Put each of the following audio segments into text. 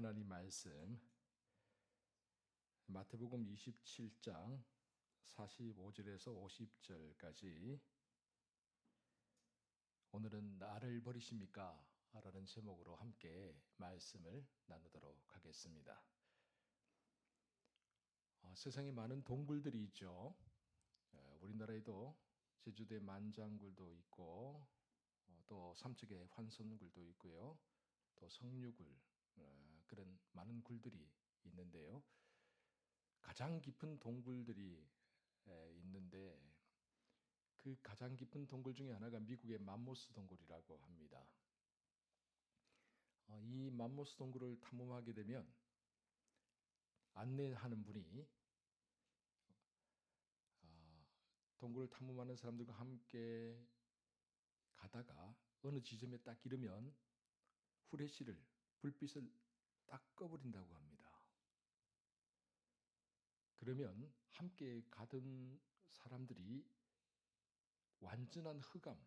하나님 말씀 마태복음 27장 45절에서 50절까지 오늘은 나를 버리십니까? 라는 제목으로 함께 말씀을 나누도록 하겠습니다. 세상에 많은 동굴들이 있죠. 우리나라에도 제주도에 만장굴도 있고 또 삼척에 환선굴도 있고요. 또 석류굴 그런 많은 굴들이 있는데요. 가장 깊은 동굴들이 있는데 그 가장 깊은 동굴 중에 하나가 미국의 맘모스 동굴이라고 합니다. 이 맘모스 동굴을 탐험하게 되면 안내하는 분이 동굴을 탐험하는 사람들과 함께 가다가 어느 지점에 딱 이르면 후레쉬를 불빛을 딱 꺼버린다고 합니다. 그러면 함께 가던 사람들이 완전한 흑암,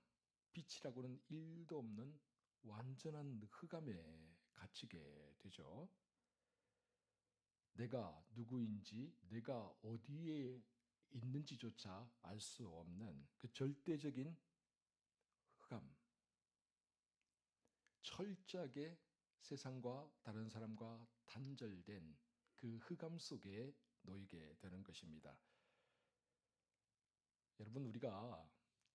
빛이라고는 1도 없는 완전한 흑암에 갇히게 되죠. 내가 누구인지, 내가 어디에 있는지조차 알 수 없는 그 절대적인 흑암, 철저하게 세상과 다른 사람과 단절된 그 흑암 속에 놓이게 되는 것입니다. 여러분, 우리가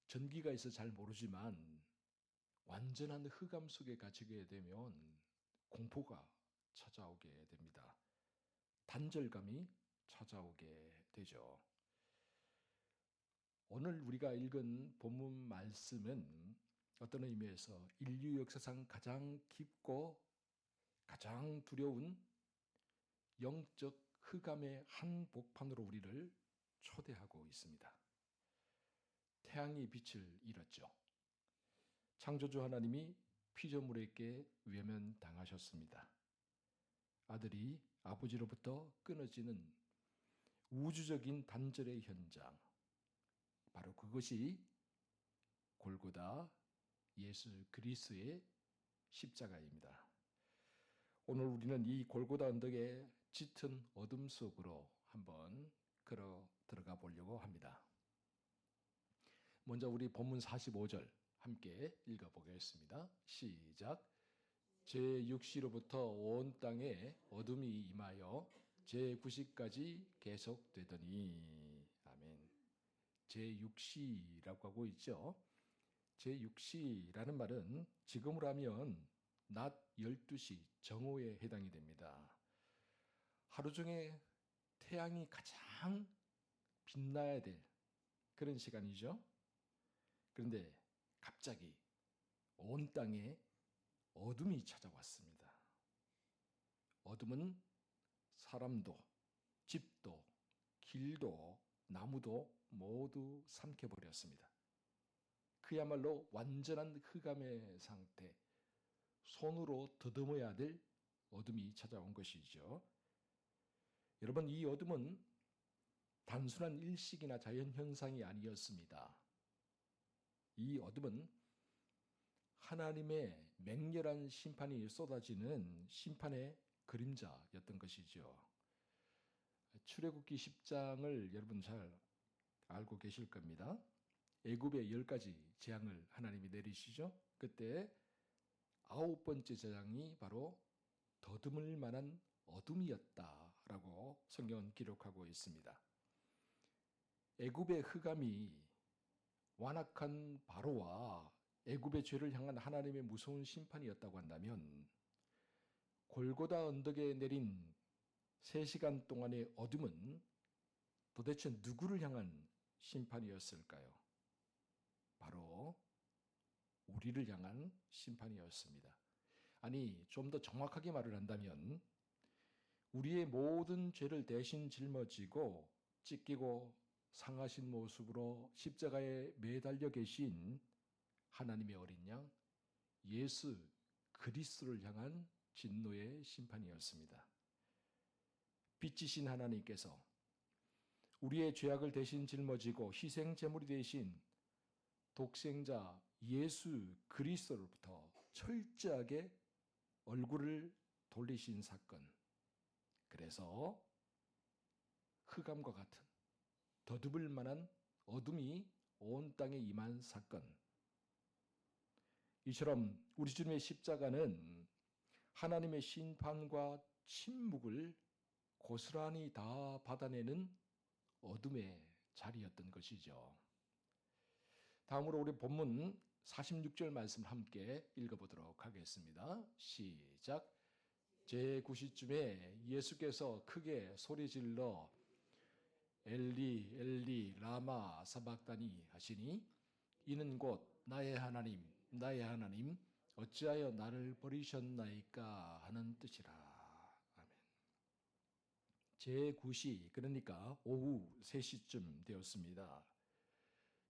전기가 있어 잘 모르지만 완전한 흑암 속에 갇히게 되면 공포가 찾아오게 됩니다. 단절감이 찾아오게 되죠. 오늘 우리가 읽은 본문 말씀은 어떤 의미에서 인류 역사상 가장 깊고 가장 두려운 영적 흑암의 한복판으로 우리를 초대하고 있습니다. 태양이 빛을 잃었죠. 창조주 하나님이 피조물에게 외면당하셨습니다. 아들이 아버지로부터 끊어지는 우주적인 단절의 현장, 바로 그것이 골고다 예수 그리스도의 십자가입니다. 오늘 우리는 이 골고다 언덕의 짙은 어둠 속으로 한번 걸어 들어가 보려고 합니다. 먼저 우리 본문 45절 함께 읽어보겠습니다. 시작. 제6시로부터 온 땅에 어둠이 임하여 제9시까지 계속되더니. 아멘. 제6시라고 하고 있죠. 제6시라는 말은 지금으로 하면 낮 12시 정오에 해당이 됩니다. 하루 중에 태양이 가장 빛나야 될 그런 시간이죠. 그런데 갑자기 온 땅에 어둠이 찾아왔습니다. 어둠은 사람도, 집도, 길도, 나무도 모두 삼켜버렸습니다. 그야말로 완전한 흑암의 상태, 손으로 더듬어야 될 어둠이 찾아온 것이죠. 여러분, 이 어둠은 단순한 일식이나 자연현상이 아니었습니다. 이 어둠은 하나님의 맹렬한 심판이 쏟아지는 심판의 그림자였던 것이죠. 출애굽기 10장을 여러분 잘 알고 계실 겁니다. 애굽의 10가지 재앙을 하나님이 내리시죠. 그때 9번째 재앙이 바로 더듬을 만한 어둠이었다라고 성경은 기록하고 있습니다. 애굽의 흑암이 완악한 바로와 애굽의 죄를 향한 하나님의 무서운 심판이었다고 한다면 골고다 언덕에 내린 3시간 동안의 어둠은 도대체 누구를 향한 심판이었을까요? 바로 우리를 향한 심판이었습니다. 아니, 좀 더 정확하게 말을 한다면 우리의 모든 죄를 대신 짊어지고 찢기고 상하신 모습으로 십자가에 매달려 계신 하나님의 어린 양 예수 그리스도를 향한 진노의 심판이었습니다. 빛이신 하나님께서 우리의 죄악을 대신 짊어지고 희생 제물이 되신 독생자 예수 그리스도로부터 철저하게 얼굴을 돌리신 사건, 그래서 흑암과 같은 더듬을 만한 어둠이 온 땅에 임한 사건, 이처럼 우리 주님의 십자가는 하나님의 심판과 침묵을 고스란히 다 받아내는 어둠의 자리였던 것이죠. 다음으로 우리 본문 46절 말씀 함께 읽어보도록 하겠습니다. 시작. 제9시쯤에 예수께서 크게 소리질러 엘리 엘리 라마 사박다니 하시니 이는 곧 나의 하나님 나의 하나님 어찌하여 나를 버리셨나이까 하는 뜻이라. 아멘. 제9시 그러니까 오후 3시쯤 되었습니다.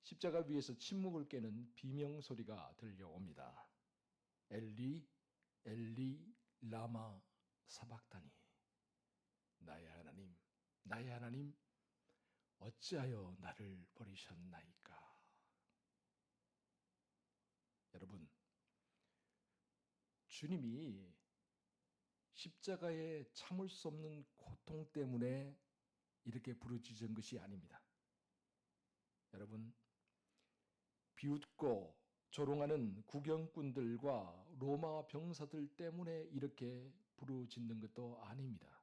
십자가 위에서 침묵을 깨는 비명소리가 들려옵니다. 엘리 엘리 라마 사박다니 나의 하나님 나의 하나님 어찌하여 나를 버리셨나이까. 여러분, 주님이 십자가에 참을 수 없는 고통 때문에 이렇게 부르짖은 것이 아닙니다. 여러분, 비웃고 조롱하는 구경꾼들과 로마 병사들 때문에 이렇게 부르짖는 것도 아닙니다.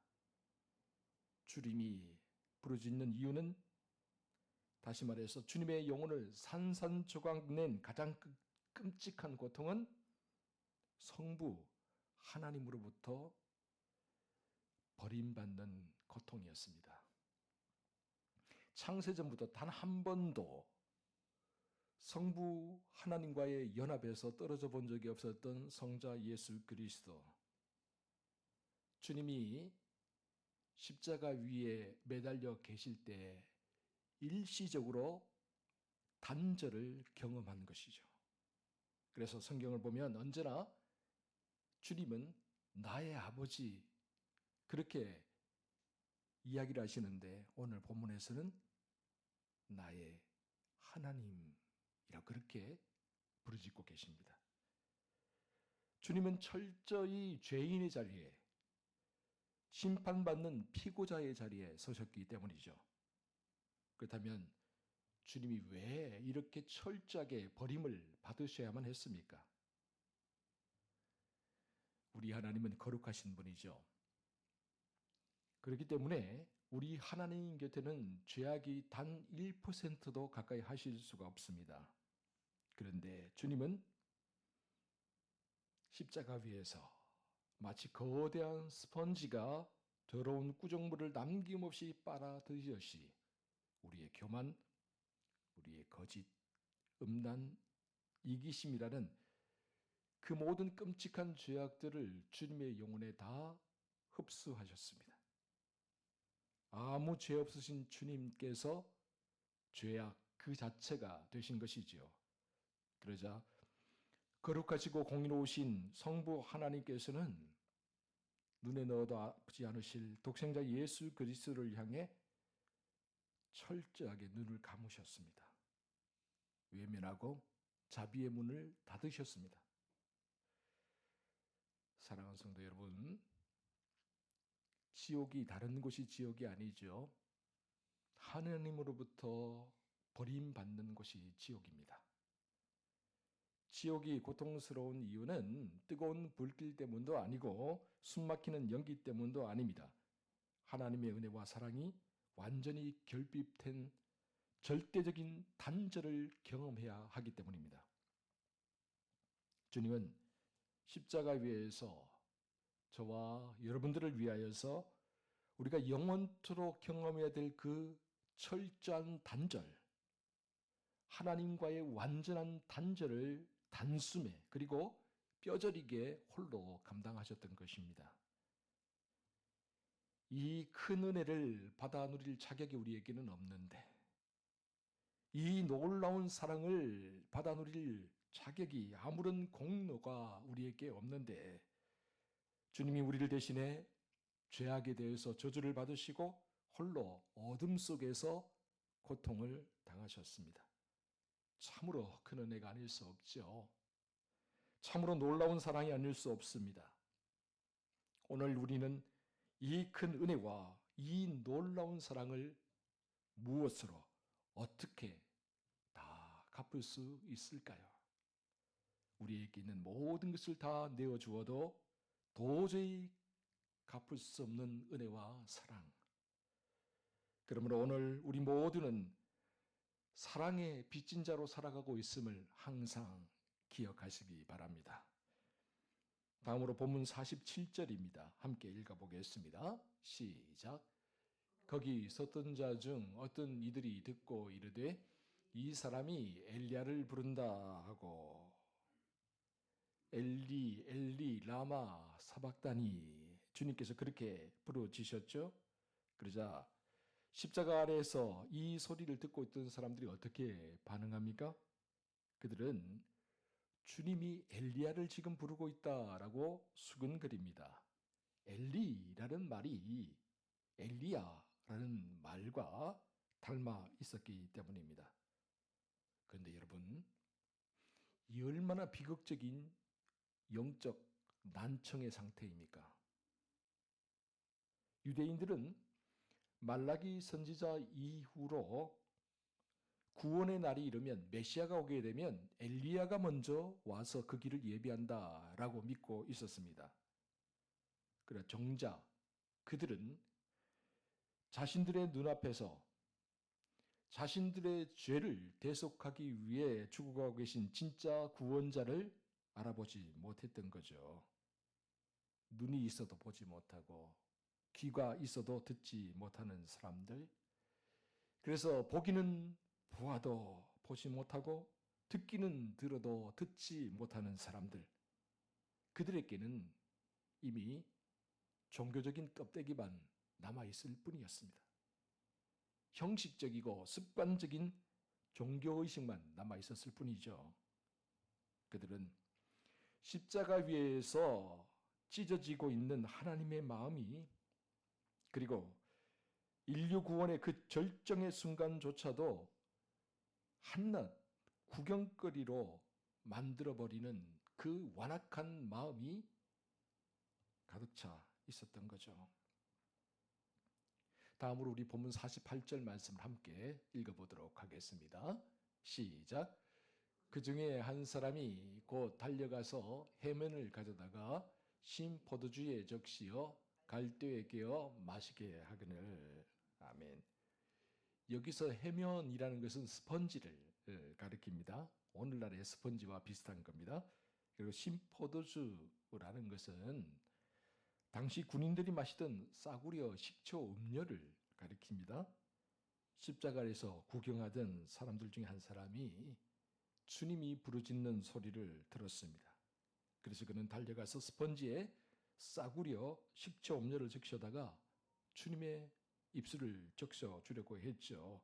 주님이 부르짖는 이유는 다시 말해서 주님의 영혼을 산산조각 낸 가장 끔찍한 고통은 성부 하나님으로부터 버림받는 고통이었습니다. 창세전부터 단 한 번도 성부 하나님과의 연합에서 떨어져 본 적이 없었던 성자 예수 그리스도, 주님이 십자가 위에 매달려 계실 때 일시적으로 단절을 경험한 것이죠. 그래서 성경을 보면 언제나 주님은 나의 아버지 그렇게 이야기를 하시는데 오늘 본문에서는 나의 하나님이라고 그렇게 부르짖고 계십니다. 주님은 철저히 죄인의 자리에 심판받는 피고자의 자리에 서셨기 때문이죠. 그렇다면 주님이 왜 이렇게 철저하게 버림을 받으셔야만 했습니까? 우리 하나님은 거룩하신 분이죠. 그렇기 때문에 우리 하나님 곁에는 죄악이 단 1%도 가까이 하실 수가 없습니다. 그런데 주님은 십자가 위에서 마치 거대한 스펀지가 더러운 구정물을 남김없이 빨아들이듯이 우리의 교만, 우리의 거짓, 음란, 이기심이라는 그 모든 끔찍한 죄악들을 주님의 영혼에 다 흡수하셨습니다. 아무 죄 없으신 주님께서 죄악 그 자체가 되신 것이지요. 그러자 거룩하시고 공의로우신 성부 하나님께서는 눈에 넣어도 아프지 않으실 독생자 예수 그리스도를 향해 철저하게 눈을 감으셨습니다. 외면하고 자비의 문을 닫으셨습니다. 사랑하는 성도 여러분, 지옥이 다른 곳이 지옥이 아니죠. 하나님으로부터 버림받는 곳이 지옥입니다. 지옥이 고통스러운 이유는 뜨거운 불길 때문도 아니고 숨막히는 연기 때문도 아닙니다. 하나님의 은혜와 사랑이 완전히 결핍된 절대적인 단절을 경험해야 하기 때문입니다. 주님은 십자가 위에서 저와 여러분들을 위하여서 우리가 영원토록 경험해야 될 그 철저한 단절, 하나님과의 완전한 단절을 단숨에 그리고 뼈저리게 홀로 감당하셨던 것입니다. 이 큰 은혜를 받아 누릴 자격이 우리에게는 없는데 이 놀라운 사랑을 받아 누릴 자격이 아무런 공로가 우리에게 없는데 주님이 우리를 대신해 죄악에 대해서 저주를 받으시고 홀로 어둠 속에서 고통을 당하셨습니다. 참으로 큰 은혜가 아닐 수 없죠. 참으로 놀라운 사랑이 아닐 수 없습니다. 오늘 우리는 이 큰 은혜와 이 놀라운 사랑을 무엇으로 어떻게 다 갚을 수 있을까요? 우리에게 있는 모든 것을 다 내어주어도 도저히 갚을 수 없는 은혜와 사랑. 그러므로 오늘 우리 모두는 사랑의 빚진 자로 살아가고 있음을 항상 기억하시기 바랍니다. 다음으로 본문 47절입니다. 함께 읽어보겠습니다. 시작. 거기 섰던 자 중 어떤 이들이 듣고 이르되 이 사람이 엘리야를 부른다 하고 엘리 엘리 라마 사박다니 주님께서 그렇게 부르짖으셨죠. 그러자 십자가 아래에서 이 소리를 듣고 있던 사람들이 어떻게 반응합니까? 그들은 주님이 엘리야를 지금 부르고 있다라고 수근거립니다. 엘리라는 말이 엘리야라는 말과 닮아 있었기 때문입니다. 그런데 여러분, 이 얼마나 비극적인 영적 난청의 상태입니까? 유대인들은 말라기 선지자 이후로 구원의 날이 이르면 메시아가 오게 되면 엘리야가 먼저 와서 그 길을 예비한다라고 믿고 있었습니다. 그러나 정작 그들은 자신들의 눈앞에서 자신들의 죄를 대속하기 위해 죽어가고 계신 진짜 구원자를 알아보지 못했던 거죠. 눈이 있어도 보지 못하고 귀가 있어도 듣지 못하는 사람들. 그래서 보기는 보아도 보지 못하고 듣기는 들어도 듣지 못하는 사람들. 그들에게는 이미 종교적인 껍데기만 남아있을 뿐이었습니다. 형식적이고 습관적인 종교의식만 남아있었을 뿐이죠. 그들은 십자가 위에서 찢어지고 있는 하나님의 마음이 그리고 인류 구원의 그 절정의 순간조차도 한낱 구경거리로 만들어버리는 그 완악한 마음이 가득 차 있었던 거죠. 다음으로 우리 본문 48절 말씀을 함께 읽어보도록 하겠습니다. 시작. 그 중에 한 사람이 곧 달려가서 해면을 가져다가 신 포도주에 적시어 갈대에 깨어 마시게 하거늘. 아멘. 여기서 해면이라는 것은 스펀지를 가리킵니다. 오늘날의 스펀지와 비슷한 겁니다. 그리고 신포도주라는 것은 당시 군인들이 마시던 싸구려 식초 음료를 가리킵니다. 십자가에서 구경하던 사람들 중에 한 사람이 주님이 부르짖는 소리를 들었습니다. 그래서 그는 달려가서 스펀지에 싸구려 식초 음료를 적셔다가 주님의 입술을 적셔 주려고 했죠.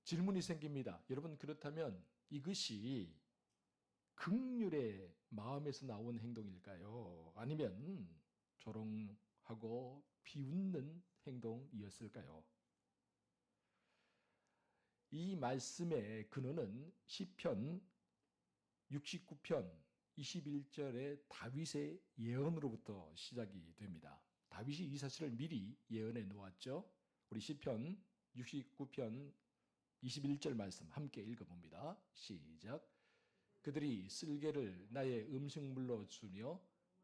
질문이 생깁니다. 여러분, 그렇다면 이것이 긍휼의 마음에서 나온 행동일까요? 아니면 조롱하고 비웃는 행동이었을까요? 이 말씀의 근원은 시편 69편 21절의 다윗의 예언으로부터 시작이 됩니다. 다윗이 이 사실을 미리 예언해 놓았죠. 우리 시편 69편 21절 말씀 함께 읽어봅니다. 시작. 그들이 쓸개를 나의 음식물로 주며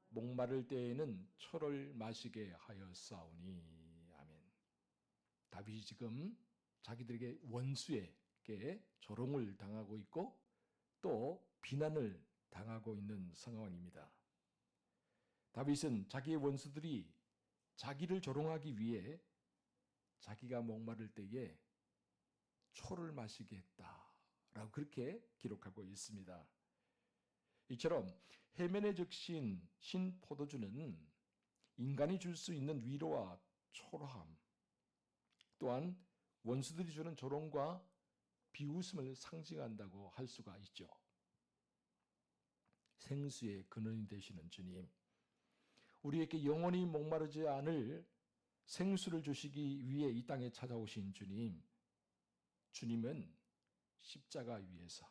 목마를 때에는 초를 마시게 하였사오니. 아멘. 다윗이 지금 자기들에게 원수에게 조롱을 당하고 있고 또 비난을 당하고 있는 상황입니다. 다윗은 자기의 원수들이 자기를 조롱하기 위해 자기가 목마를 때에 초를 마시게 했다라고 그렇게 기록하고 있습니다. 이처럼 해면에 적신 신 포도주는 인간이 줄 수 있는 위로와 초라함, 또한 원수들이 주는 조롱과 비웃음을 상징한다고 할 수가 있죠. 생수의 근원이 되시는 주님, 우리에게 영원히 목마르지 않을 생수를 주시기 위해 이 땅에 찾아오신 주님, 주님은 십자가 위에서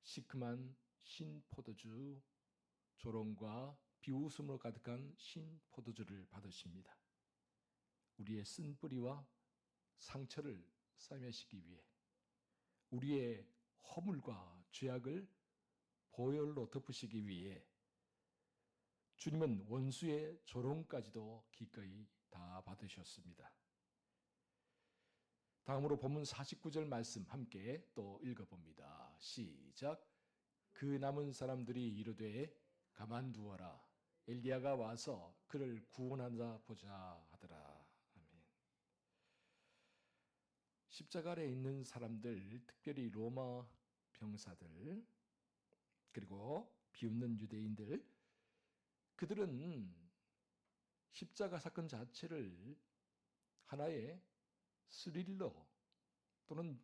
시큼한 신 포도주 조롱과 비웃음으로 가득한 신 포도주를 받으십니다. 우리의 쓴뿌리와 상처를 싸매시기 위해, 우리의 허물과 죄악을 보혈로 덮으시기 위해 주님은 원수의 조롱까지도 기꺼이 다 받으셨습니다. 다음으로 본문 49절 말씀 함께 또 읽어봅니다. 시작. 그 남은 사람들이 이르되 가만두어라. 엘리야가 와서 그를 구원하자 보자 하더라. 아멘. 십자가 아래 있는 사람들, 특별히 로마 병사들, 그리고 비웃는 유대인들, 그들은 십자가 사건 자체를 하나의 스릴러 또는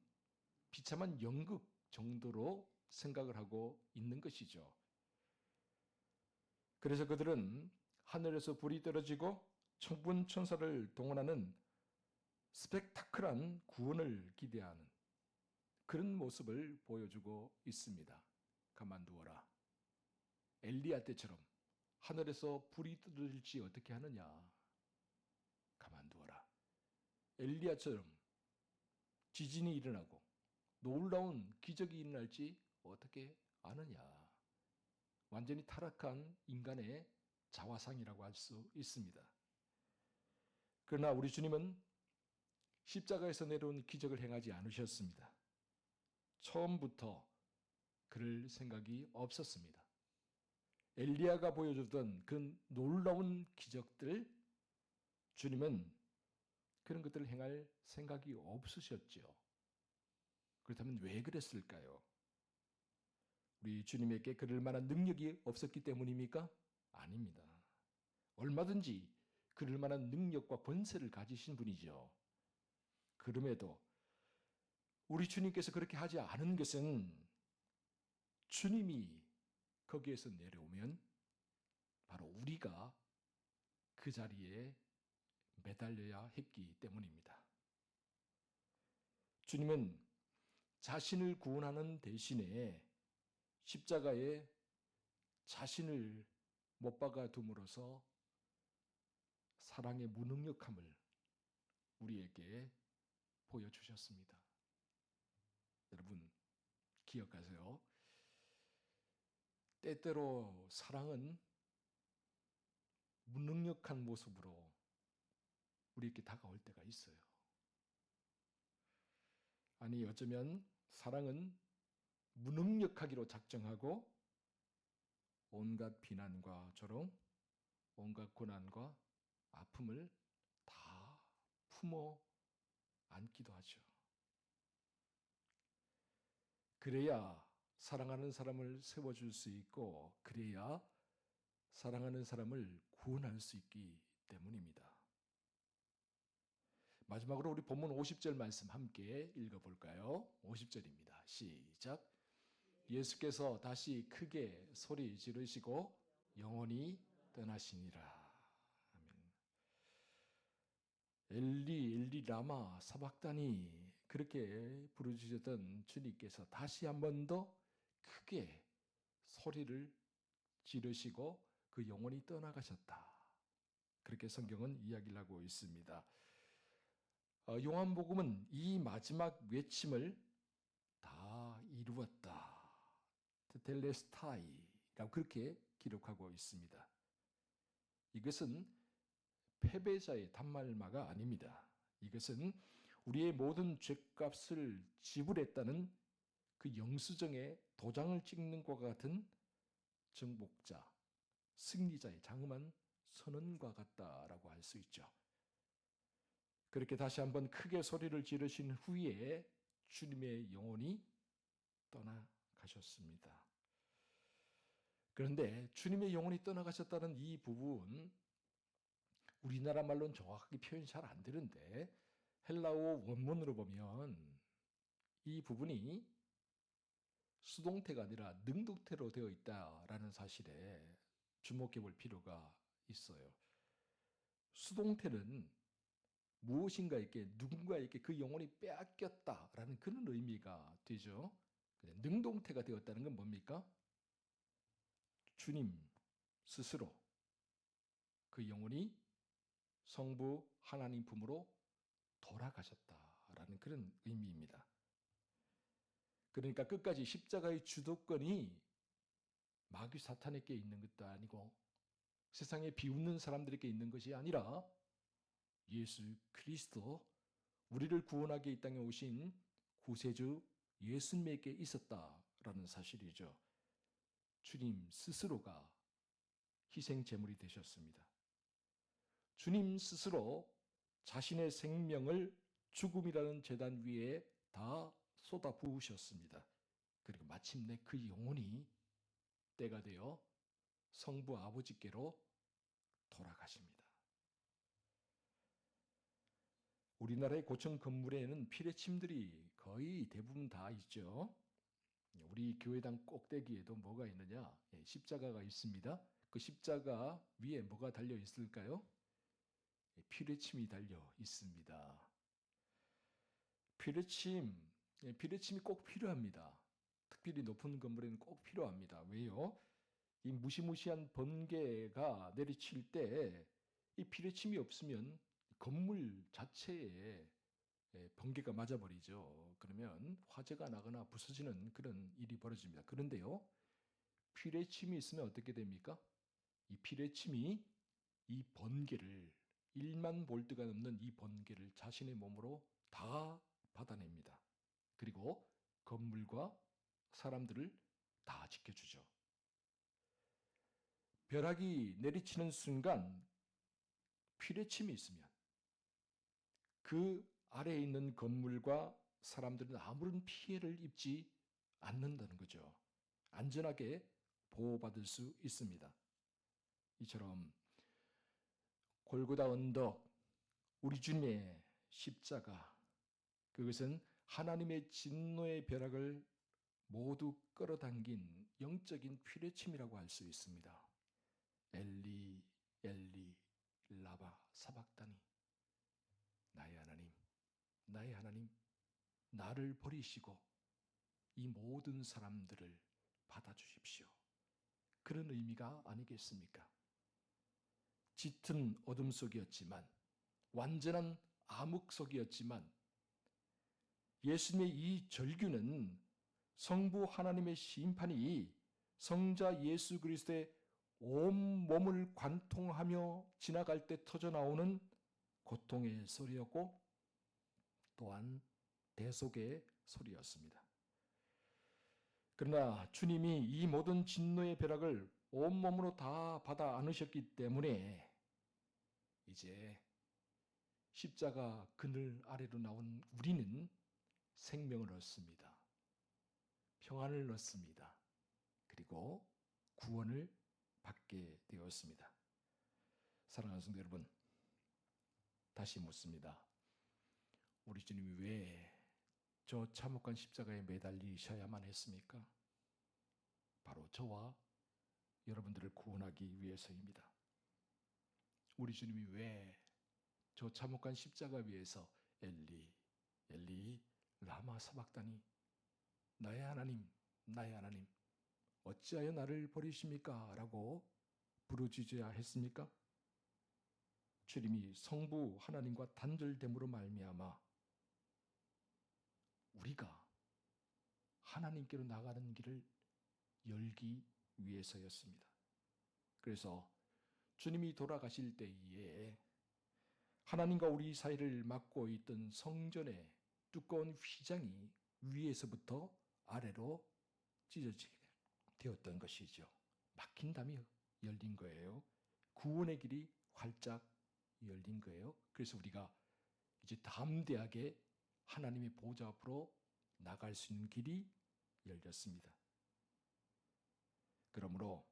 비참한 연극 정도로 생각을 하고 있는 것이죠. 그래서 그들은 하늘에서 불이 떨어지고 천군 천사를 동원하는 스펙타클한 구원을 기대하는 그런 모습을 보여주고 있습니다. 가만두어라. 엘리야 때처럼 하늘에서 불이 떨어질지 어떻게 하느냐. 가만두어라. 엘리야처럼 지진이 일어나고 놀라운 기적이 일어날지 어떻게 아느냐. 완전히 타락한 인간의 자화상이라고 할 수 있습니다. 그러나 우리 주님은 십자가에서 내려온 기적을 행하지 않으셨습니다. 처음부터 그럴 생각이 없었습니다. 엘리야가 보여주던 그 놀라운 기적들, 주님은 그런 것들을 행할 생각이 없으셨죠. 그렇다면 왜 그랬을까요? 우리 주님에게 그럴 만한 능력이 없었기 때문입니까? 아닙니다. 얼마든지 그럴 만한 능력과 권세를 가지신 분이죠. 그럼에도 우리 주님께서 그렇게 하지 않은 것은 주님이 거기에서 내려오면 바로 우리가 그 자리에 매달려야 했기 때문입니다. 주님은 자신을 구원하는 대신에 십자가에 자신을 못 박아 둠으로써 사랑의 무능력함을 우리에게 보여주셨습니다. 여러분 기억하세요. 때때로 사랑은 무능력한 모습으로 우리에게 다가올 때가 있어요. 아니 어쩌면 사랑은 무능력하기로 작정하고 온갖 비난과 조롱, 온갖 고난과 아픔을 다 품어 안기도 하죠. 그래야 사랑하는 사람을 세워줄 수 있고 그래야 사랑하는 사람을 구원할 수 있기 때문입니다. 마지막으로 우리 본문 50절 말씀 함께 읽어볼까요? 50절입니다. 시작. 예수께서 다시 크게 소리 지르시고 영원히 떠나시니라. 아멘. 엘리 엘리 라마 사박다니 그렇게 부르짖었던 주님께서 다시 한 번 더 크게 소리를 지르시고 그 영혼이 떠나가셨다. 그렇게 성경은 이야기를 하고 있습니다. 요한복음은 이 마지막 외침을 다 이루었다. 테텔레스타이라고 그렇게 기록하고 있습니다. 이것은 패배자의 단말마가 아닙니다. 이것은 우리의 모든 죄값을 지불했다는 그 영수증에 도장을 찍는 것과 같은 정복자, 승리자의 장엄한 선언과 같다라고 할 수 있죠. 그렇게 다시 한번 크게 소리를 지르신 후에 주님의 영혼이 떠나가셨습니다. 그런데 주님의 영혼이 떠나가셨다는 이 부분, 우리나라 말로는 정확하게 표현이 잘 안 되는데 헬라어 원문으로 보면 이 부분이 수동태가 아니라 능동태로 되어 있다라는 사실에 주목해 볼 필요가 있어요. 수동태는 무엇인가에게 누군가에게 그 영혼이 빼앗겼다라는 그런 의미가 되죠. 능동태가 되었다는 건 뭡니까? 주님 스스로 그 영혼이 성부 하나님 품으로 돌아가셨다라는 그런 의미입니다. 그러니까 끝까지 십자가의 주도권이 마귀 사탄에게 있는 것도 아니고 세상에 비웃는 사람들에게 있는 것이 아니라 예수 그리스도, 우리를 구원하기 이 땅에 오신 구세주 예수님에게 있었다라는 사실이죠. 주님 스스로가 희생 제물이 되셨습니다. 주님 스스로 자신의 생명을 죽음이라는 제단 위에 다 쏟아 부으셨습니다. 그리고 마침내 그 영혼이 때가 되어 성부 아버지께로 돌아가십니다. 우리나라의 고층 건물에는 피레침들이 거의 대부분 다 있죠. 우리 교회당 꼭대기에도 뭐가 있느냐? 십자가가 있습니다. 그 십자가 위에 뭐가 달려 있을까요? 피레침이 달려 있습니다. 피레침이 꼭 필요합니다. 특별히 높은 건물에는 꼭 필요합니다. 왜요? 이 무시무시한 번개가 내리칠 때 이 피레침이 없으면 건물 자체에 번개가 맞아버리죠. 그러면 화재가 나거나 부서지는 그런 일이 벌어집니다. 그런데요, 피레침이 있으면 어떻게 됩니까? 이 피레침이 이 번개를 1만 볼트가 넘는 이 번개를 자신의 몸으로 다 받아냅니다. 그리고 건물과 사람들을 다 지켜주죠. 벼락이 내리치는 순간 피레침이 있으면 그 아래에 있는 건물과 사람들은 아무런 피해를 입지 않는다는 거죠. 안전하게 보호받을 수 있습니다. 이처럼 골고다 언덕, 우리 주님의 십자가, 그것은 하나님의 진노의 벼락을 모두 끌어당긴 영적인 피레침이라고 할 수 있습니다. 엘리 엘리 라마 사박다니, 나의 하나님, 나의 하나님, 나를 버리시고 이 모든 사람들을 받아주십시오. 그런 의미가 아니겠습니까? 짙은 어둠 속이었지만, 완전한 암흑 속이었지만, 예수님의 이 절규는 성부 하나님의 심판이 성자 예수 그리스도의 온 몸을 관통하며 지나갈 때 터져나오는 고통의 소리였고, 또한 대속의 소리였습니다. 그러나 주님이 이 모든 진노의 벼락을 온몸으로 다 받아 안으셨기 때문에 이제 십자가 그늘 아래로 나온 우리는 생명을 얻습니다. 평안을 얻습니다. 그리고 구원을 받게 되었습니다. 사랑하는 성도 여러분, 다시 묻습니다. 우리 주님이 왜 저 참혹한 십자가에 매달리셔야만 했습니까? 바로 저와 여러분들을 구원하기 위해서입니다. 우리 주님이 왜 저 참혹한 십자가 위에서 엘리 엘리 라마 사박다니, 나의 하나님, 나의 하나님, 어찌하여 나를 버리십니까? 라고 부르짖어야 했습니까? 주님이 성부 하나님과 단절됨으로 말미암아 우리가 하나님께로 나가는 길을 열기 위해서였습니다. 그래서 주님이 돌아가실 때에 하나님과 우리 사이를 막고 있던 성전의 두꺼운 휘장이 위에서부터 아래로 찢어지게 되었던 것이죠. 막힌 담이 열린 거예요. 구원의 길이 활짝 열린 거예요. 그래서 우리가 이제 담대하게 하나님의 보좌 앞으로 나갈 수 있는 길이 열렸습니다. 그러므로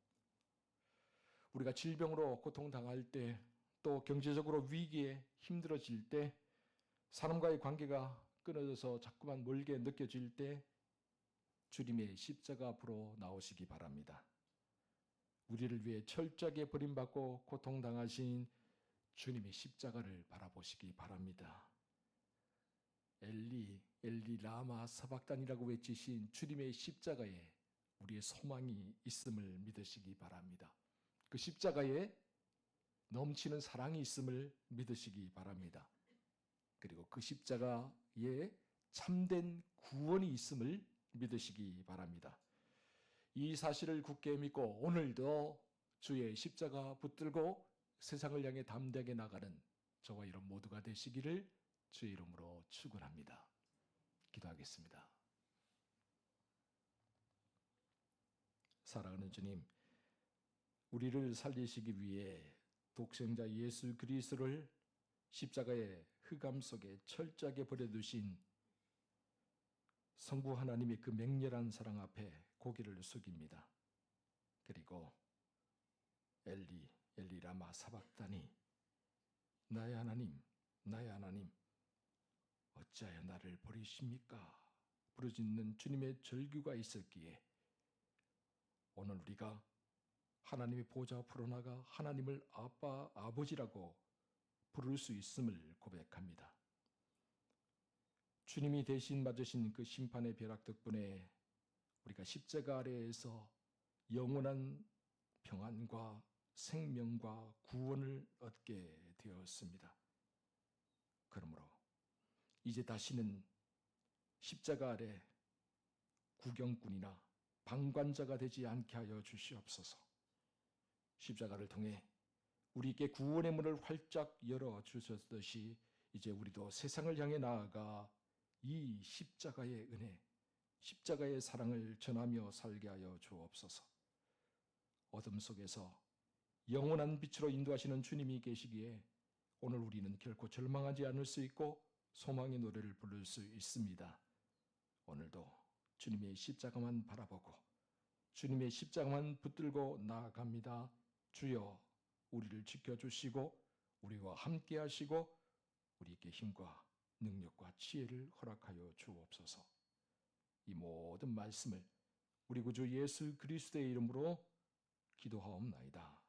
우리가 질병으로 고통당할 때, 또 경제적으로 위기에 힘들어질 때, 사람과의 관계가 끊어져서 자꾸만 멀게 느껴질 때 주님의 십자가 앞으로 나오시기 바랍니다. 우리를 위해 철저하게 버림받고 고통당하신 주님의 십자가를 바라보시기 바랍니다. 엘리 엘리 라마 사박단이라고 외치신 주님의 십자가에 우리의 소망이 있음을 믿으시기 바랍니다. 그 십자가에 넘치는 사랑이 있음을 믿으시기 바랍니다. 그리고 그 십자가에 참된 구원이 있음을 믿으시기 바랍니다. 이 사실을 굳게 믿고 오늘도 주의 십자가 붙들고 세상을 향해 담대하게 나가는 저와 여러분 모두가 되시기를 주의 이름으로 축원합니다. 기도하겠습니다. 사랑하는 주님, 우리를 살리시기 위해 독생자 예수 그리스도를 십자가의 흑암 속에 철저하게 버려두신 성부 하나님의 그 맹렬한 사랑 앞에 고개를 숙입니다. 그리고 엘리 엘리 라마 사박다니, 나의 하나님 나의 하나님 어찌하여 나를 버리십니까? 부르짖는 주님의 절규가 있었기에 오늘 우리가 하나님의 보좌 앞으로 나가 하나님을 아빠, 아버지라고 부를 수 있음을 고백합니다. 주님이 대신 맞으신 그 심판의 벼락 덕분에 우리가 십자가 아래에서 영원한 평안과 생명과 구원을 얻게 되었습니다. 그러므로 이제 다시는 십자가 아래 구경꾼이나 방관자가 되지 않게 하여 주시옵소서. 십자가를 통해 우리에게 구원의 문을 활짝 열어주셨듯이 이제 우리도 세상을 향해 나아가 이 십자가의 은혜, 십자가의 사랑을 전하며 살게 하여 주옵소서. 어둠 속에서 영원한 빛으로 인도하시는 주님이 계시기에 오늘 우리는 결코 절망하지 않을 수 있고 소망의 노래를 부를 수 있습니다. 오늘도 주님의 십자가만 바라보고 주님의 십자가만 붙들고 나아갑니다. 주여, 우리를 지켜주시고 우리와 함께 하시고 우리에게 힘과 능력과 지혜를 허락하여 주옵소서. 이 모든 말씀을 우리 구주 예수 그리스도의 이름으로 기도하옵나이다.